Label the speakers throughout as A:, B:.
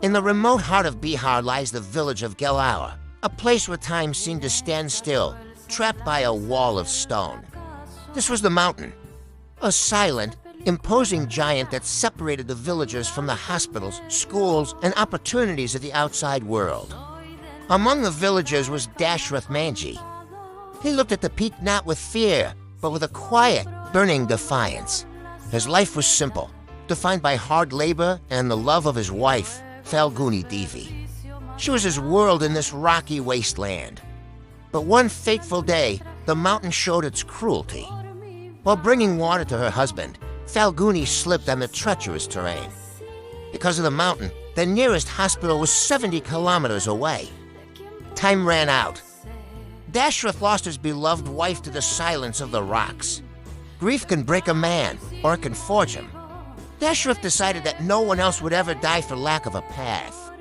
A: In the remote heart of Bihar lies the village of Gelaur, a place where time seemed to stand still, trapped by a wall of stone. This was the mountain, a silent, imposing giant that separated the villagers from the hospitals, schools, and opportunities of the outside world. Among the villagers was Dashrath Manji. He looked at the peak not with fear, but with a quiet, burning defiance. His life was simple, defined by hard labor and the love of his wife, Falguni Devi. She was his world in this rocky wasteland. But one fateful day, the mountain showed its cruelty. While bringing water to her husband, Falguni slipped on the treacherous terrain. Because of the mountain, the nearest hospital was 70 kilometers away. Time ran out. Dashrath lost his beloved wife to the silence of the rocks. Grief can break a man, or it can forge him. Dashrath decided that no one else would ever die for lack of a path.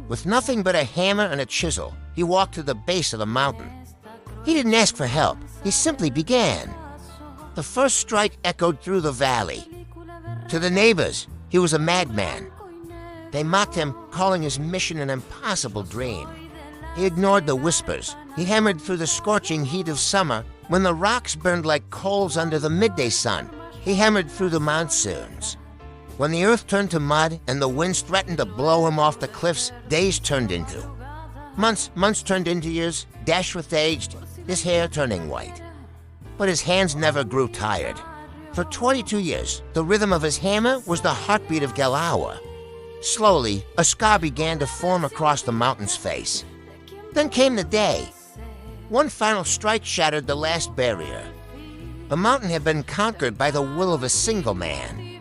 A: With nothing but a hammer and a chisel, he walked to the base of the mountain. He didn't ask for help, he simply began. The first strike echoed through the valley. To the neighbors, he was a madman. They mocked him, calling his mission an impossible dream. He ignored the whispers. He hammered through the scorching heat of summer when the rocks burned like coals under the midday sun. He hammered through the monsoons. When the earth turned to mud and the winds threatened to blow him off the cliffs, days turned into months turned into years. Dashrath aged, his hair turning white. But his hands never grew tired. For 22 years, the rhythm of his hammer was the heartbeat of Gelaur. Slowly, a scar began to form across the mountain's face. Then came the day. One final strike shattered the last barrier. The mountain had been conquered by the will of a single man.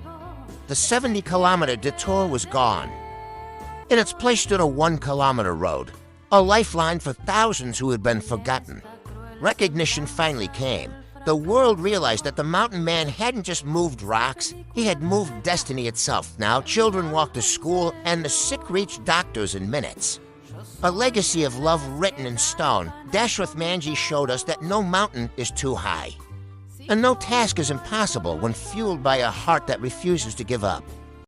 A: The 70-kilometer detour was gone. In its place stood a 1-kilometer road, a lifeline for thousands who had been forgotten. Recognition finally came. The world realized that the mountain man hadn't just moved rocks, he had moved destiny itself. Now children walked to school and the sick reached doctors in minutes. A legacy of love written in stone, Dashrath Manji showed us that no mountain is too high. And no task is impossible when fueled by a heart that refuses to give up.